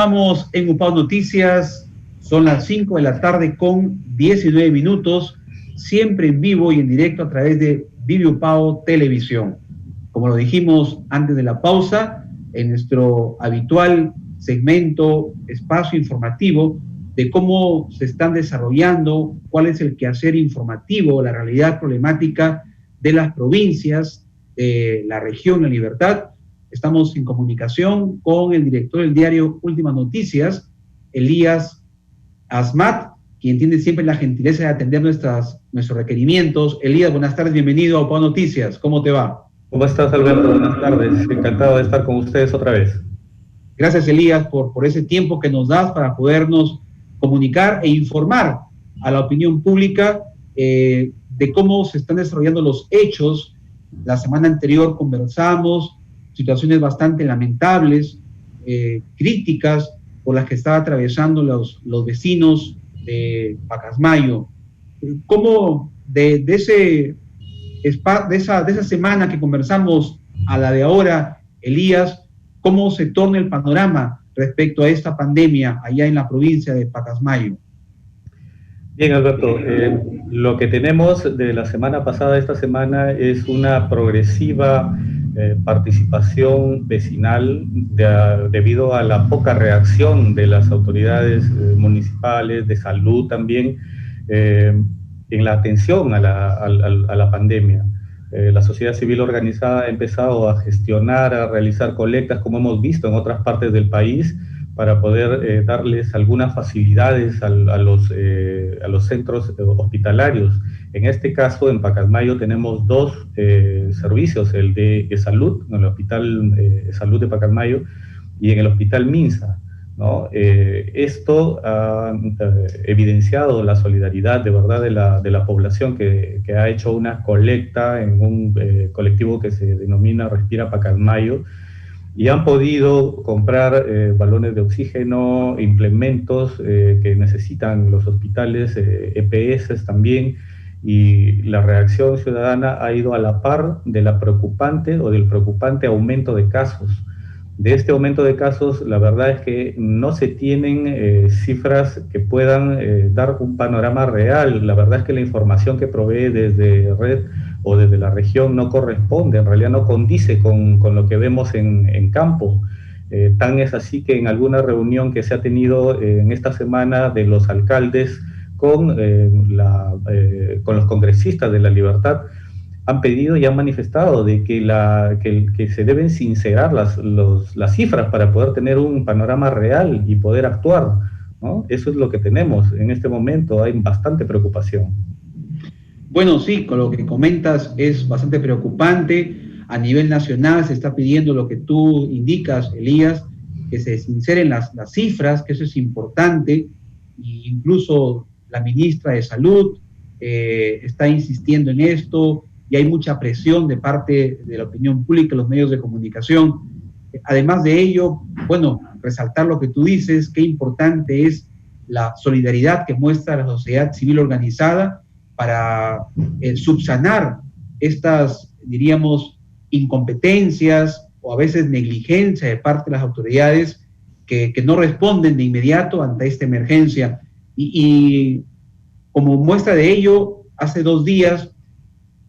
Continuamos en UPAO Noticias, son las 5 de la tarde con 19 minutos, siempre en vivo y en directo a través de Vive UPAO Televisión. Como lo dijimos antes de la pausa, en nuestro habitual segmento, espacio informativo, de cómo se están desarrollando, cuál es el quehacer informativo, la realidad problemática de las provincias, de la región La Libertad. Estamos en comunicación con el director del diario Últimas Noticias, Elías Asmat, quien tiene siempre la gentileza de atender nuestros requerimientos. Elías, buenas tardes, bienvenido a UPAO Noticias. ¿Cómo te va? ¿Cómo estás, Alberto? Buenas tardes. Encantado de estar con ustedes otra vez. Gracias, Elías, por ese tiempo que nos das para podernos comunicar e informar a la opinión pública de cómo se están desarrollando los hechos. La semana anterior conversamos situaciones bastante lamentables, críticas por las que están atravesando los vecinos de Pacasmayo. ¿Cómo de esa semana que conversamos a la de ahora, Elías, cómo se torna el panorama respecto a esta pandemia allá en la provincia de Pacasmayo? Bien, Alberto, lo que tenemos de la semana pasada a esta semana es una progresiva participación vecinal debido a la poca reacción de las autoridades municipales, de salud también, en la atención a la pandemia. La sociedad civil organizada ha empezado a gestionar, a realizar colectas, como hemos visto en otras partes del país, para poder darles algunas facilidades a los centros hospitalarios. En este caso, en Pacasmayo tenemos dos servicios, el de salud, en el Hospital Salud de Pacasmayo, y en el Hospital Minsa, ¿no? Esto ha evidenciado la solidaridad de verdad de la población que ha hecho una colecta en un colectivo que se denomina Respira Pacasmayo, y han podido comprar balones de oxígeno, implementos que necesitan los hospitales, EPS también, y la reacción ciudadana ha ido a la par de la preocupante o del preocupante aumento de casos. De este aumento de casos, la verdad es que no se tienen cifras que puedan dar un panorama real. La verdad es que la información que provee desde Red o desde la región no corresponde, en realidad no condice con lo que vemos en campo. Tan es así que en alguna reunión que se ha tenido en esta semana de los alcaldes con los congresistas de La Libertad, han pedido y han manifestado de que se deben sincerar las cifras para poder tener un panorama real y poder actuar, ¿no? Eso es lo que tenemos en este momento, hay bastante preocupación. Bueno, sí, con lo que comentas es bastante preocupante. A nivel nacional se está pidiendo lo que tú indicas, Elías, que se sinceren las cifras, que eso es importante, e incluso la ministra de Salud está insistiendo en esto, y hay mucha presión de parte de la opinión pública, los medios de comunicación. Además de ello, bueno, resaltar lo que tú dices, qué importante es la solidaridad que muestra la sociedad civil organizada para subsanar estas, diríamos, incompetencias o a veces negligencia de parte de las autoridades que no responden de inmediato ante esta emergencia. Y como muestra de ello, hace 2 días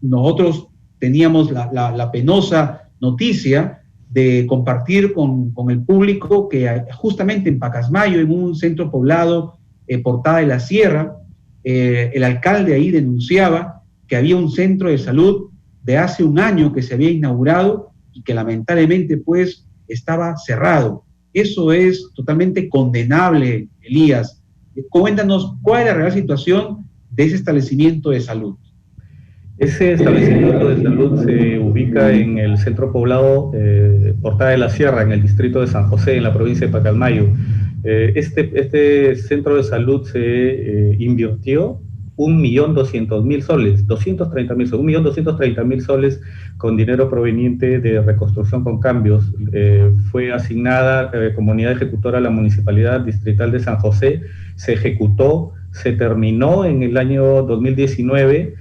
nosotros teníamos la penosa noticia de compartir con el público que justamente en Pacasmayo, en un centro poblado, Portada de la Sierra, el alcalde ahí denunciaba que había un centro de salud de hace 1 año que se había inaugurado y que lamentablemente pues estaba cerrado. Eso es totalmente condenable, Elías. Cuéntanos cuál es la real situación de ese establecimiento de salud. Ese establecimiento de salud se ubica en el centro poblado Portada de la Sierra, en el distrito de San José, en la provincia de Pacasmayo. Este centro de salud se invirtió 1.200.000 soles, 230.000 soles, 1.230.000 soles con dinero proveniente de reconstrucción con cambios. Fue asignada comunidad ejecutora a la Municipalidad Distrital de San José, se ejecutó, se terminó en el año 2019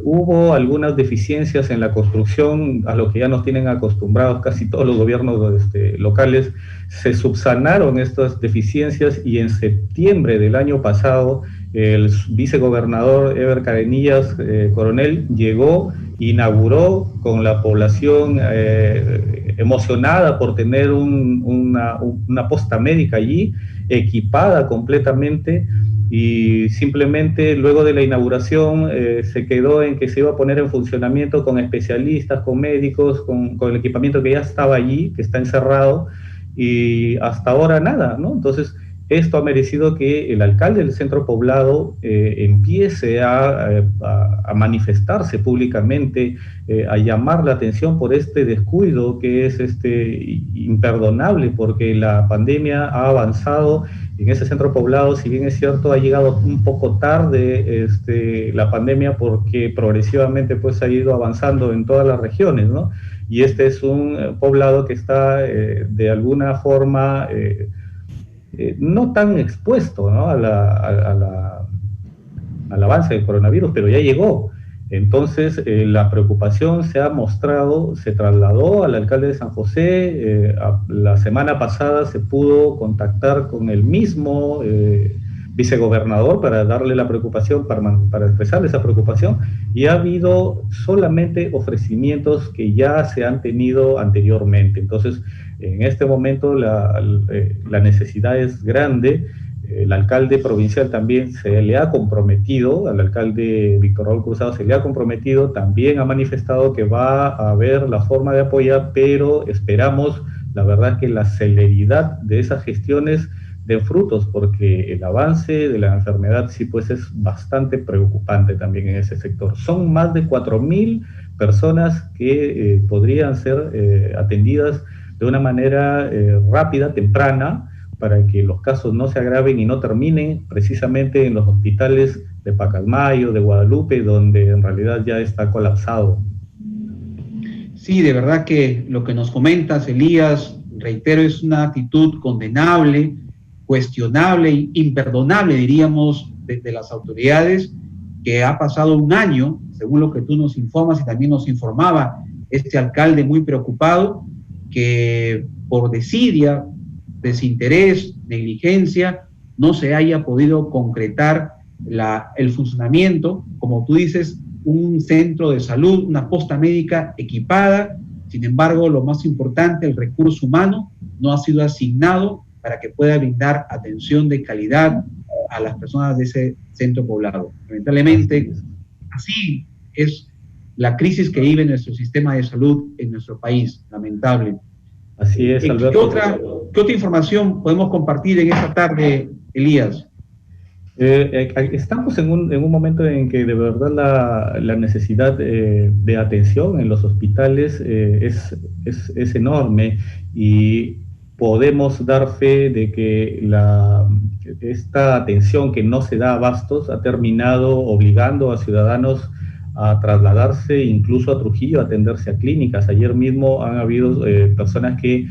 Hubo algunas deficiencias en la construcción, a lo que ya nos tienen acostumbrados casi todos los gobiernos locales. Se subsanaron estas deficiencias y en septiembre del año pasado el vicegobernador Eber Carenillas Coronel llegó, inauguró con la población emocionada por tener una posta médica allí, equipada completamente, y simplemente luego de la inauguración se quedó en que se iba a poner en funcionamiento con especialistas, con médicos, con el equipamiento que ya estaba allí, que está encerrado, y hasta ahora nada, ¿no? Entonces, esto ha merecido que el alcalde del centro poblado empiece a manifestarse públicamente, a llamar la atención por este descuido que es imperdonable, porque la pandemia ha avanzado en ese centro poblado. Si bien es cierto, ha llegado un poco tarde la pandemia, porque progresivamente pues ha ido avanzando en todas las regiones, ¿no? Y este es un poblado que está de alguna forma no tan expuesto, ¿no?, al avance del coronavirus, pero ya llegó. Entonces, la preocupación se ha mostrado, se trasladó al alcalde de San José. La semana pasada se pudo contactar con el mismo vicegobernador para darle la preocupación, para expresarle esa preocupación, y ha habido solamente ofrecimientos que ya se han tenido anteriormente. Entonces, en este momento la necesidad es grande. El alcalde provincial también se le ha comprometido, al alcalde Víctor Raúl Cruzado se le ha comprometido, también ha manifestado que va a haber la forma de apoyar, pero esperamos, la verdad, que la celeridad de esas gestiones den frutos, porque el avance de la enfermedad sí pues es bastante preocupante también en ese sector. Son más de 4.000 personas que podrían ser atendidas de una manera rápida, temprana, para que los casos no se agraven y no terminen precisamente en los hospitales de Pacasmayo, de Guadalupe, donde en realidad ya está colapsado. Sí, de verdad que lo que nos comentas, Elías, reitero, es una actitud condenable, cuestionable e imperdonable, diríamos, de las autoridades, que ha pasado un año, según lo que tú nos informas y también nos informaba este alcalde muy preocupado, que por desidia, desinterés, negligencia, no se haya podido concretar el funcionamiento, como tú dices, un centro de salud, una posta médica equipada. Sin embargo, lo más importante, el recurso humano no ha sido asignado para que pueda brindar atención de calidad a las personas de ese centro poblado. Lamentablemente, así es la crisis que vive nuestro sistema de salud en nuestro país, lamentable. Así es, Alberto. ¿Qué otra información podemos compartir en esta tarde, Elías? Estamos en un momento en que de verdad la necesidad de atención en los hospitales es enorme, y podemos dar fe de que esta atención que no se da abastos ha terminado obligando a ciudadanos a trasladarse incluso a Trujillo, a atenderse a clínicas. Ayer mismo han habido personas que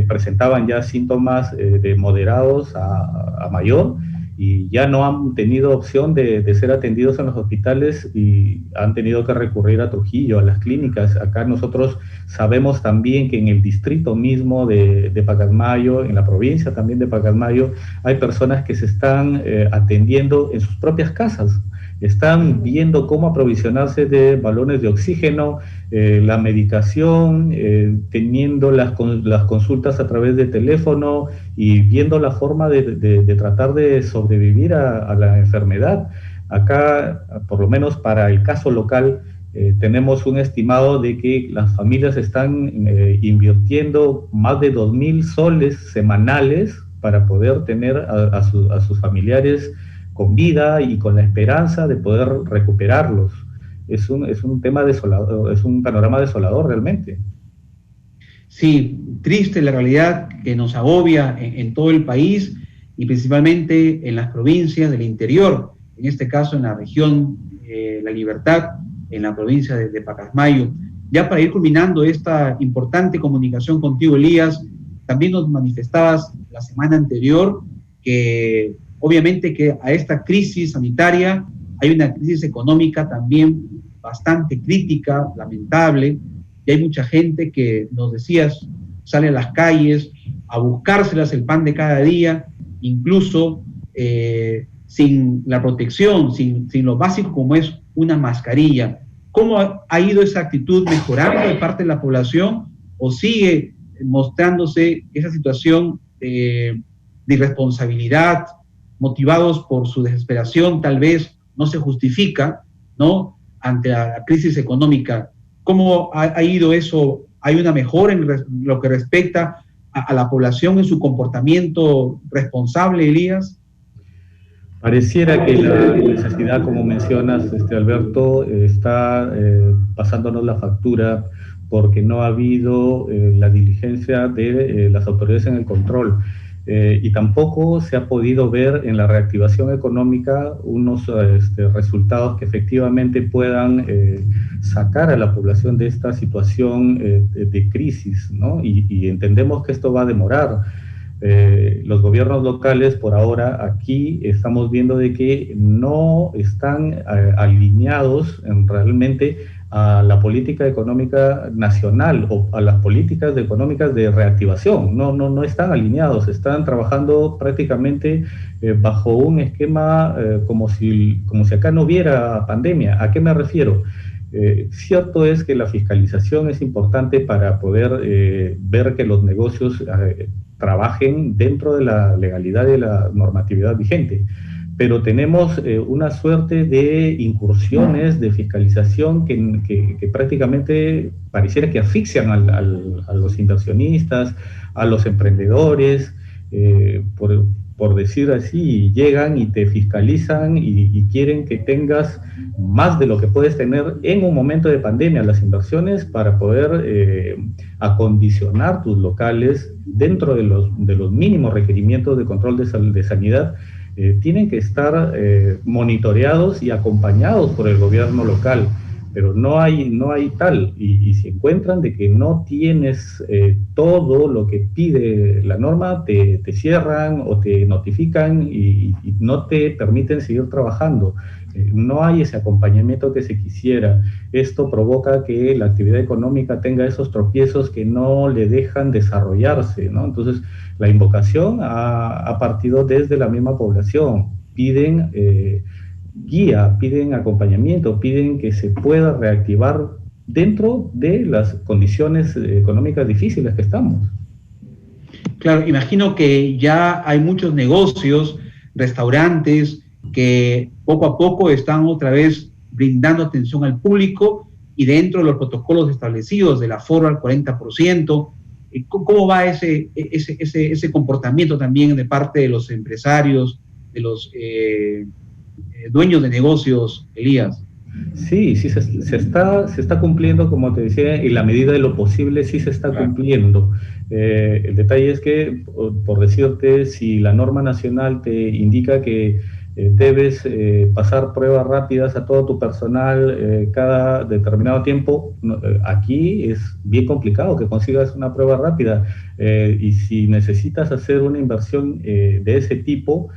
presentaban ya síntomas de moderados a mayor, y ya no han tenido opción de ser atendidos en los hospitales y han tenido que recurrir a Trujillo, a las clínicas. Acá nosotros sabemos también que en el distrito mismo de Pacasmayo, en la provincia también de Pacasmayo, hay personas que se están atendiendo en sus propias casas. Están viendo cómo aprovisionarse de balones de oxígeno, la medicación, teniendo las consultas a través de teléfono y viendo la forma de tratar de sobrevivir a la enfermedad. Acá, por lo menos para el caso local, tenemos un estimado de que las familias están invirtiendo más de 2.000 soles semanales para poder tener a sus familiares con vida y con la esperanza de poder recuperarlos. Es un tema desolador, es un panorama desolador realmente. Sí, triste la realidad que nos agobia en todo el país, y principalmente en las provincias del interior, en este caso en la región La Libertad, en la provincia de Pacasmayo. Ya para ir culminando esta importante comunicación contigo, Elías, también nos manifestabas la semana anterior que obviamente que a esta crisis sanitaria hay una crisis económica también bastante crítica, lamentable, y hay mucha gente que, nos decías, sale a las calles a buscárselas el pan de cada día, incluso sin la protección, sin lo básico como es una mascarilla. ¿Cómo ha ido esa actitud mejorando de parte de la población o sigue mostrándose esa situación de irresponsabilidad, motivados por su desesperación, tal vez no se justifica, ¿no?, ante la crisis económica? ¿Cómo ha ido eso? ¿Hay una mejora en lo que respecta a la población en su comportamiento responsable, Elías? Pareciera que la necesidad, como mencionas, Alberto, está pasándonos la factura porque no ha habido la diligencia de las autoridades en el control. Y tampoco se ha podido ver en la reactivación económica unos resultados que efectivamente puedan sacar a la población de esta situación de crisis, ¿no? Y entendemos que esto va a demorar. Los gobiernos locales, por ahora, aquí estamos viendo de que no están alineados realmente a la política económica nacional o a las políticas económicas de reactivación. No están alineados, están trabajando prácticamente bajo un esquema como si acá no hubiera pandemia. ¿A qué me refiero? Cierto es que la fiscalización es importante para poder ver que los negocios trabajen dentro de la legalidad y la normatividad vigente, pero tenemos una suerte de incursiones de fiscalización que prácticamente pareciera que asfixian a los inversionistas, a los emprendedores, por decir así, llegan y te fiscalizan y quieren que tengas más de lo que puedes tener en un momento de pandemia, las inversiones, para poder acondicionar tus locales dentro de los mínimos requerimientos de control de sanidad. Tienen que estar monitoreados y acompañados por el gobierno local, pero no hay tal, y si encuentran de que no tienes todo lo que pide la norma, te cierran o te notifican y no te permiten seguir trabajando. No hay ese acompañamiento que se quisiera. Esto provoca que la actividad económica tenga esos tropiezos que no le dejan desarrollarse, ¿no? Entonces, la invocación ha partido desde la misma población. Piden guía, piden acompañamiento, piden que se pueda reactivar dentro de las condiciones económicas difíciles que estamos. Claro, imagino que ya hay muchos negocios, restaurantes, que poco a poco están otra vez brindando atención al público y dentro de los protocolos establecidos del aforo al 40%. ¿Cómo va ese comportamiento también de parte de los empresarios, de los dueños de negocios, Elías? Sí, se está cumpliendo, como te decía, en la medida de lo posible sí se está cumpliendo. El detalle es que, por decirte, si la norma nacional te indica que debes pasar pruebas rápidas a todo tu personal cada determinado tiempo, aquí es bien complicado que consigas una prueba rápida. Y si necesitas hacer una inversión de ese tipo,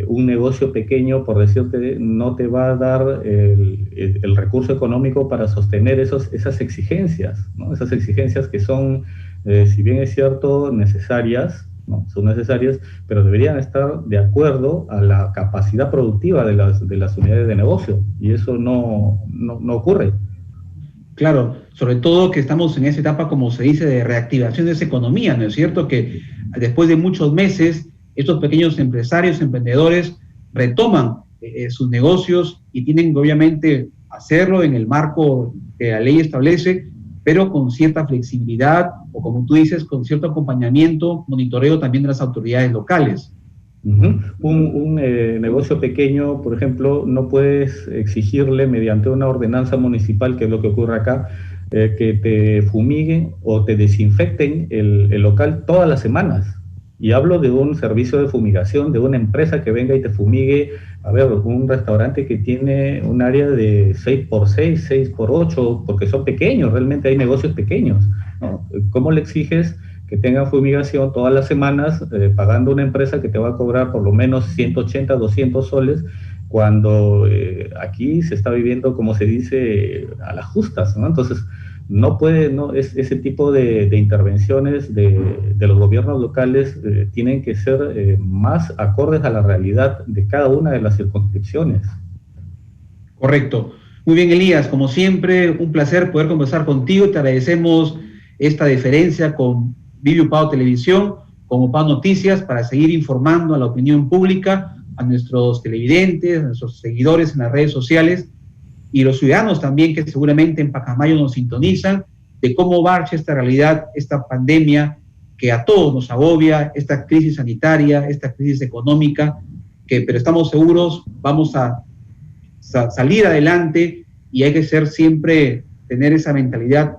un negocio pequeño, por decirte, no te va a dar el recurso económico para sostener esas exigencias, ¿no? Esas exigencias que son, si bien es cierto, necesarias, ¿no? Son necesarias, pero deberían estar de acuerdo a la capacidad productiva de las unidades de negocio, y eso no ocurre. Claro, sobre todo que estamos en esa etapa, como se dice, de reactivación de esa economía, ¿no es cierto? Que después de muchos meses, estos pequeños empresarios, emprendedores, retoman sus negocios y tienen que obviamente hacerlo en el marco que la ley establece, pero con cierta flexibilidad o, como tú dices, con cierto acompañamiento, monitoreo también de las autoridades locales. Un negocio pequeño, por ejemplo, no puedes exigirle mediante una ordenanza municipal, que es lo que ocurre acá, que te fumiguen o te desinfecten el local todas las semanas. Y hablo de un servicio de fumigación, de una empresa que venga y te fumigue. A ver, un restaurante que tiene un área de 6x6, 6x8, porque son pequeños, realmente hay negocios pequeños, ¿no? ¿Cómo le exiges que tengan fumigación todas las semanas, pagando una empresa que te va a cobrar por lo menos 180, 200 soles, cuando aquí se está viviendo, como se dice, a las justas, ¿no? Entonces, ese tipo de intervenciones de los gobiernos locales tienen que ser más acordes a la realidad de cada una de las circunscripciones. Correcto. Muy bien, Elías, como siempre, un placer poder conversar contigo. Te agradecemos esta deferencia con Vivi Upao Televisión, con Upao Noticias, para seguir informando a la opinión pública, a nuestros televidentes, a nuestros seguidores en las redes sociales y los ciudadanos también que seguramente en Pacasmayo nos sintonizan, de cómo marcha esta realidad, esta pandemia que a todos nos agobia, esta crisis sanitaria, esta crisis económica, pero estamos seguros, vamos a salir adelante y hay que ser siempre, tener esa mentalidad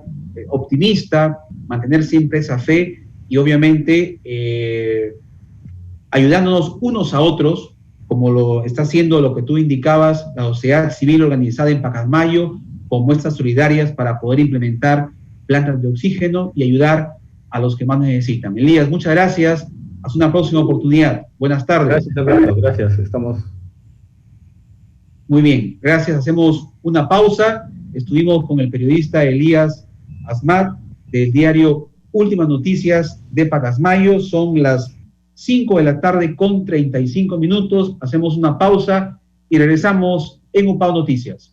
optimista, mantener siempre esa fe y obviamente ayudándonos unos a otros, como lo está haciendo lo que tú indicabas, la sociedad civil organizada en Pacasmayo, con muestras solidarias para poder implementar plantas de oxígeno y ayudar a los que más necesitan. Elías, muchas gracias. Hasta una próxima oportunidad. Buenas tardes. Gracias, Alberto. Gracias. Estamos... Muy bien, gracias. Hacemos una pausa. Estuvimos con el periodista Elías Asmat del diario Últimas Noticias de Pacasmayo. Son las 5 de la tarde con 35 minutos. Hacemos una pausa y regresamos en Upao Noticias.